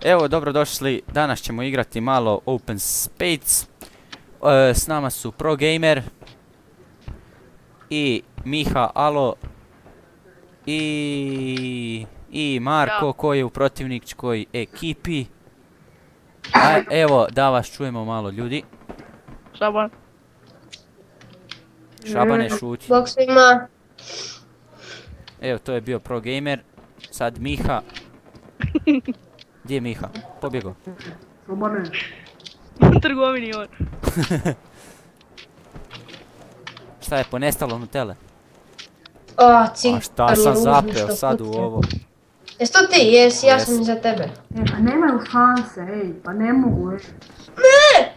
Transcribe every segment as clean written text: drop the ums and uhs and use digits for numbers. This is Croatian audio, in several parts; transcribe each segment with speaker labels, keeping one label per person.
Speaker 1: Evo, dobrodošli, danas ćemo igrati malo Open Spades. S nama su Pro Gamer i Miha, alo, i Marko koji je u protivničkoj ekipi. Evo, da vas čujemo malo ljudi.
Speaker 2: Šaban.
Speaker 1: Šabane šuti.
Speaker 3: Bok svima.
Speaker 1: Evo, to je bio Pro Gamer. Sad Miha. Gdje je Miha? Pobjegao.
Speaker 4: Šabane.
Speaker 2: U trgovini on.
Speaker 1: Šta je ponestalo Nutelle?
Speaker 3: A, cigaru.
Speaker 1: A šta sam zapeo sad u ovo?
Speaker 3: Jes to ti? Jesi, ja sam iza tebe.
Speaker 4: Pa nemaju šanse, ej, pa ne mogu, ej.
Speaker 3: Ne!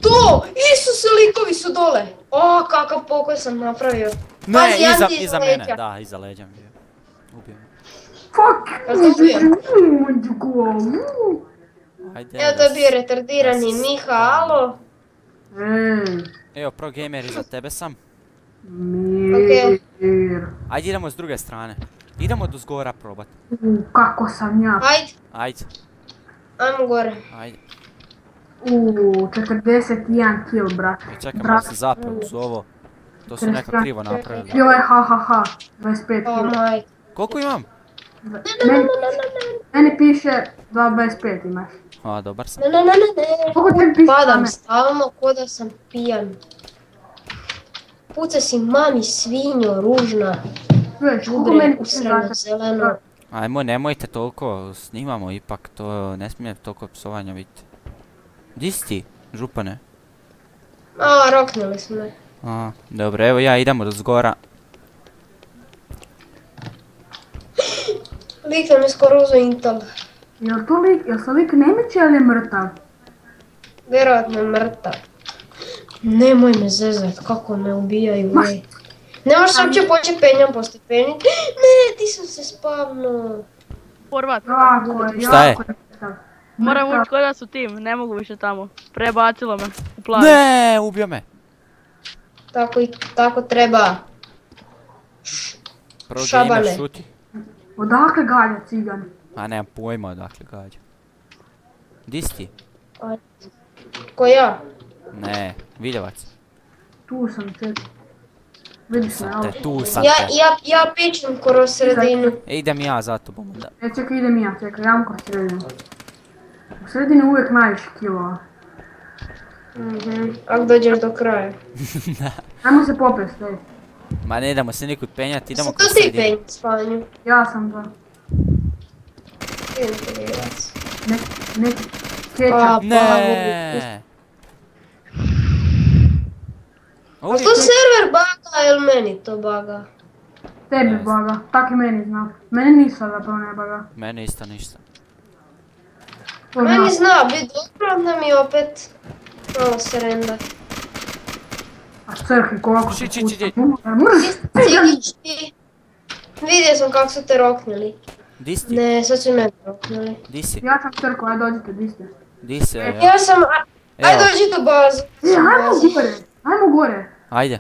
Speaker 3: To! Isuse, likovi su dole! O, kakav pokoj sam napravio.
Speaker 1: Ne,
Speaker 3: Pazi, jedan ti
Speaker 1: iza
Speaker 3: leđa.
Speaker 1: mene, da, iza leđa mi je. Ubio me.
Speaker 4: Fuck!
Speaker 3: Jel to bio?
Speaker 1: Ajde,
Speaker 3: Evo to je bio retardirani Miha, alo.
Speaker 4: Ej,
Speaker 1: Evo, Pro Gamer, iza tebe sam.
Speaker 4: mir.
Speaker 1: Ajde, idemo s druge strane. Idemo do zgora probat.
Speaker 4: Kako sam ja.
Speaker 3: Ajde,
Speaker 1: Ajde,
Speaker 3: ajmo gore.
Speaker 1: ajde.
Speaker 4: 41 kill, brate.
Speaker 1: Čekaj, malo se zapeo uz ovo. To su neka krivo napravili.
Speaker 4: Joj, ha, 25
Speaker 3: O,
Speaker 4: kill.
Speaker 3: majke.
Speaker 1: Koliko imam?
Speaker 4: Meni piše 25 imaš.
Speaker 1: A, dobar sam.
Speaker 3: Ne.
Speaker 4: Koliko tebi piše?
Speaker 3: Padam stalno ko da sam pijan. Puca si mami svinjo, ružna.
Speaker 4: Čuješ, koliko
Speaker 3: Đubre,
Speaker 4: meni piše?
Speaker 3: usrano, zeleno.
Speaker 1: Ajmo, nemojte toliko, snimamo ipak, to ne smije toliko psovanja biti. Di si ti, župane?
Speaker 3: A, roknuli smo me.
Speaker 1: A, dobro, evo ja idemo do zgora.
Speaker 3: Lik nam je skoro uzeo Intel.
Speaker 4: Jel se lik Nemić ili je mrtav?
Speaker 3: Vjerojatno je mrtav. Nemoj me zezat, kako me ubijaju, ej. Ne možeš se uopće početi penjam po stepeni. Ne, ti sam se spavno.
Speaker 2: Forvat.
Speaker 4: Jako je,
Speaker 1: Šta je?
Speaker 4: jako je mrtav.
Speaker 2: Moram
Speaker 4: Mrtav.
Speaker 2: ući kod nas u tim, ne mogu više tamo. Prebacilo me u plavi.
Speaker 1: Ne, ubio me.
Speaker 3: Tako treba.
Speaker 1: Pro
Speaker 3: Šabane.
Speaker 1: Gamer šuti.
Speaker 4: Odakle galja cigan?
Speaker 1: A nemam pojma odakle gađa. Di si ti?
Speaker 3: Ko ja?
Speaker 1: Ne, Viljevac.
Speaker 4: Tu sam te. Vidiš me,
Speaker 1: Sam te,
Speaker 4: ali.
Speaker 1: tu sam
Speaker 3: Ja,
Speaker 1: te.
Speaker 3: ja, ja pičem kroz sredinu.
Speaker 1: Idem ja za tobom onda.
Speaker 4: Čekaj, idem ja, čekaj, ja ko sredinu. U sredini uvijek najviše kilova.
Speaker 3: Ako dođeš do kraja.
Speaker 4: Ajmo se popest, ej.
Speaker 1: Ma ne idemo se nikud penjati, idemo
Speaker 3: Su
Speaker 1: kroz
Speaker 3: to ti
Speaker 1: sredinu.
Speaker 3: penj spanju?
Speaker 4: Ja sam za.
Speaker 3: Idem te igrac.
Speaker 4: Neki ketchup.
Speaker 3: A,
Speaker 1: Ne.
Speaker 3: A to server baga ili meni to baga?
Speaker 4: Tebi baga, tak i meni zna. Meni ništa zapravo ne baga.
Speaker 1: Mene isto ništa.
Speaker 4: To
Speaker 3: Meni
Speaker 4: zna.
Speaker 3: zna bit dobro, onda mi opet malo srenda.
Speaker 4: A crhi koliko se
Speaker 1: Či.
Speaker 4: pušta. Mrš!
Speaker 3: Cigić ti. Vidio sam kako su te roknuli.
Speaker 1: Di si ti?
Speaker 3: Ne, sad su i mene roknuli.
Speaker 1: Di si?
Speaker 4: Ja sam crko, aj dođite, di ste?
Speaker 1: Di si? Evo.
Speaker 3: Ja sam... Aj
Speaker 1: Evo.
Speaker 3: dođi do bazu.
Speaker 4: Ajmo gore.
Speaker 1: Ajde.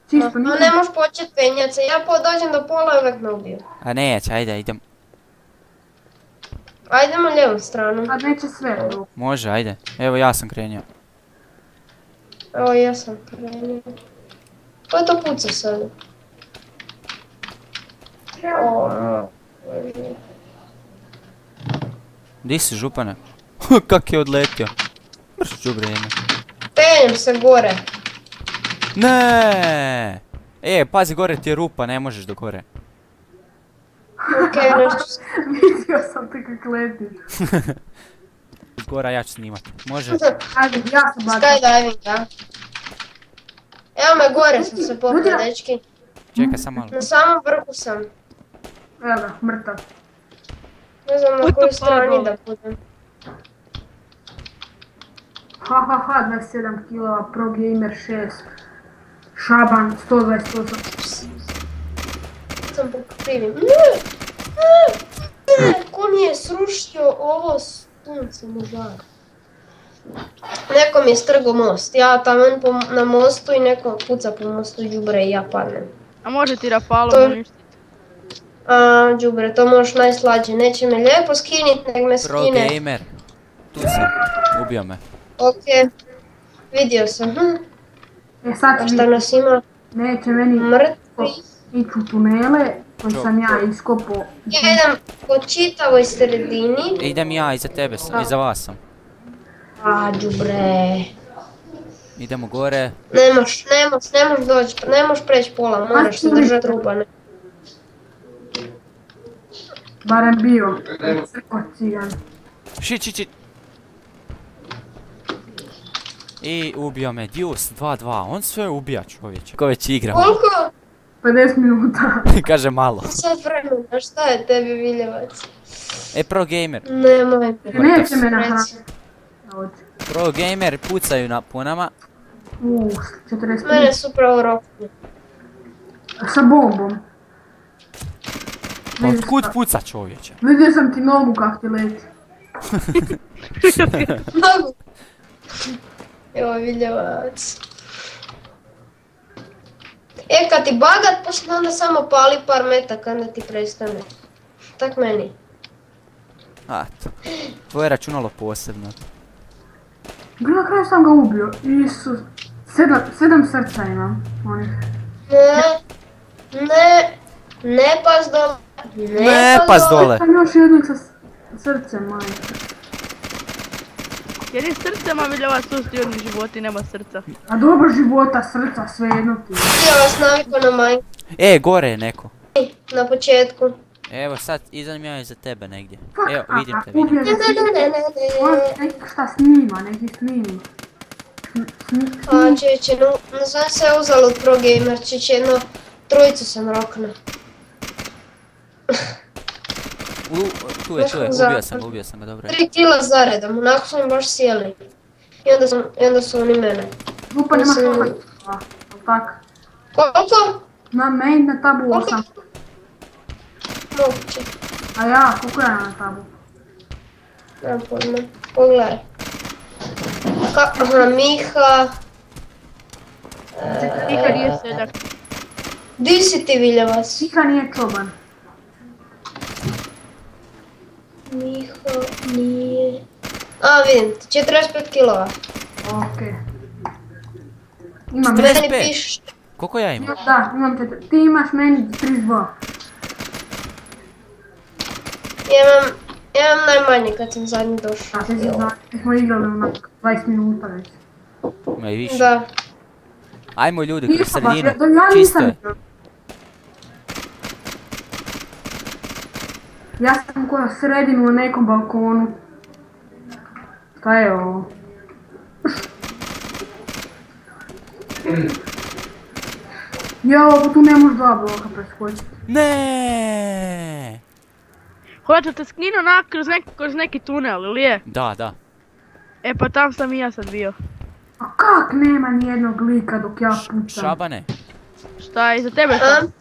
Speaker 4: Čisto,
Speaker 3: No
Speaker 4: nije.
Speaker 3: ne možeš počet penjat se, ja dođem do pola i uvijek me ubiju.
Speaker 1: A neće, ajde, idem.
Speaker 3: Ajdemo lijevom stranu.
Speaker 4: Sad neće sve.
Speaker 1: Može, ajde. Evo ja sam krenio.
Speaker 3: Evo ja sam krenio. Ko je to puca sad?
Speaker 1: Di si, župane? Kak je odletio? Mrš đubre jedno.
Speaker 3: Penjem se gore.
Speaker 1: Ne. Pazi, gore ti je rupa, ne možeš do gore.
Speaker 3: Okej, nešto se...
Speaker 4: Vidio sam te kak letiš.
Speaker 1: Iz gora ja ću snimat. Može?
Speaker 4: Ajde, ja sam bacam.
Speaker 3: Skydiving, ja. Evo me gore sam se popio, dečki.
Speaker 1: Čekaj sam malo.
Speaker 3: Na samom vrhu sam.
Speaker 4: Evo ga, mrtav.
Speaker 3: Ne znam na koju strani da budem.
Speaker 4: Ha, 27 kilova, Pro Gamer 6. Šaban 128.
Speaker 3: Sam pokrivim. Ne! Ko mi je srušio ovo sunce mu žar. Neko mi je strgo most, ja taman na mostu i neko puca po mostu đubre i ja padnem.
Speaker 2: A može ti Rafalom
Speaker 3: To-
Speaker 2: uništiti.
Speaker 3: Đubre, to možeš najslađe, neće me lijepo skinit, nek me
Speaker 1: Pro
Speaker 3: skine.
Speaker 1: Gamer. tu sam. Ubio me.
Speaker 3: Okej. Vidio sam.
Speaker 4: E sad
Speaker 3: A
Speaker 4: će
Speaker 3: šta nas ima?
Speaker 4: neće meni
Speaker 3: Mrtvi.
Speaker 4: ići u tunele koji sam ja iskopao.
Speaker 3: Ja idem po čitavoj sredini.
Speaker 1: Idem ja, iza tebe sam, iza vas sam.
Speaker 3: A, đubre.
Speaker 1: Idemo gore.
Speaker 3: Ne moš doći, ne moš preći pola, moraš se držati rubane.
Speaker 4: Barem bio. Crko cigan.
Speaker 1: Shit. I ubio me, Deuce 2-2, on sve ubija čovječe. Ko već igra?
Speaker 3: Koliko?
Speaker 4: 50 minuta.
Speaker 1: Kaže malo.
Speaker 3: Sad vremena, šta je tebi Viljevac?
Speaker 1: Pro gamer.
Speaker 3: Nemoj.
Speaker 4: Neće me nahraniti.
Speaker 1: Pro gamer pucaju po nama.
Speaker 4: 45.
Speaker 3: Mene su upravo rokli.
Speaker 4: Sa bombom.
Speaker 1: Pa otkud puca čovječe?
Speaker 4: Vidio sam ti nogu kak ti leti.
Speaker 3: Nogu. Evo Viljevac. E, kad ti bagat počne, onda samo pali par metaka, onda ti prestane. Tak meni.
Speaker 1: Ato. Tvoje računalo posebno.
Speaker 4: Na kraju sam ga ubio. Isus. 7 srca imam. Onih.
Speaker 3: Ne pas dole.
Speaker 1: Ne pas dole.
Speaker 4: Sam još jednog sa srcem, majke.
Speaker 2: Jer je srcema Viljevac susti jedni životi, nema srca.
Speaker 4: A dobro života, srca, sve jedno ti.
Speaker 3: Ja vas naviko na majku.
Speaker 1: Gore je neko.
Speaker 3: Na početku.
Speaker 1: Evo sad, idem ja iza tebe negdje.
Speaker 4: Fuck,
Speaker 1: Evo, vidim te.
Speaker 4: ubio ga. On neki šta snima, neki snima.
Speaker 3: A čeće, no sam se uzalud pro gamer, čeće jedno trojicu sam rokna.
Speaker 1: Tu je, ubio sam ga, dobro je.
Speaker 3: 3 kila zaredom, onako su mi baš sjeli. I onda su oni mene.
Speaker 4: Lupa nema kola. Tak.
Speaker 3: Koliko?
Speaker 4: Na main na tabu 8.
Speaker 3: Moguće.
Speaker 4: A ja, koliko ja na tabu?
Speaker 3: Nemam pojma. Pogledaj. Aha, Miha.
Speaker 2: Nikad nije sedak.
Speaker 3: Di si ti Viljevac?
Speaker 4: Miha nije čoban.
Speaker 3: Miha nije... A, vidim, 45 kilova.
Speaker 4: Okej. Imam
Speaker 3: Meni
Speaker 1: 45.
Speaker 3: pišeš.
Speaker 1: Koliko ja imam?
Speaker 4: Da, imam 4. Ti imaš meni 32.
Speaker 3: Ja imam najmanje kad sam zadnji došao.
Speaker 4: Da, se zna, smo igrali onak 20 minuta već.
Speaker 1: Ma i više.
Speaker 3: Da.
Speaker 1: Ajmo ljudi, kroz sredinu.
Speaker 4: Ja
Speaker 1: Čisto je.
Speaker 4: Ja sam koja sredinu na nekom balkonu. Šta je ovo? Jao, tu ne možeš 2 bloka preskočiti.
Speaker 1: Ne.
Speaker 2: Hoćete skinu kroz neki tunel, ili je?
Speaker 1: Da.
Speaker 2: E pa tam sam i ja sad bio.
Speaker 4: A kak nema nijednog lika dok ja pucam?
Speaker 1: Šabane,
Speaker 2: Šta je iza tebe sam?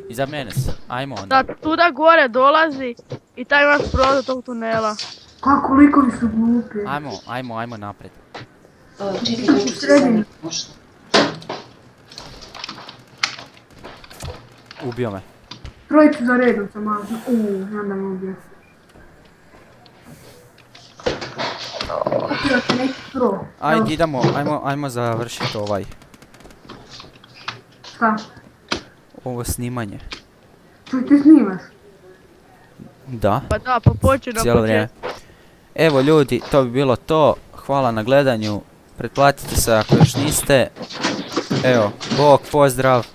Speaker 1: iza mene si. Ajmo onda.
Speaker 2: Da, tuda gore dolazi i taj imaš prolaz do tog tunela.
Speaker 4: Kako likovi su glupi.
Speaker 1: Ajmo naprijed.
Speaker 4: U sredini.
Speaker 1: Ubio me.
Speaker 4: Trojicu za redom sam malo. Znam da me ubio. Ubio te neki pro.
Speaker 1: Ajde ajmo završiti
Speaker 4: Šta?
Speaker 1: ovo snimanje.
Speaker 4: Čuj, ti snimaš?
Speaker 1: Da,
Speaker 2: Pa da, pa počne na
Speaker 1: cijelo vrijeme.
Speaker 2: početku.
Speaker 1: Evo ljudi, to bi bilo to. Hvala na gledanju. Pretplatite se ako još niste. Evo, bok, pozdrav.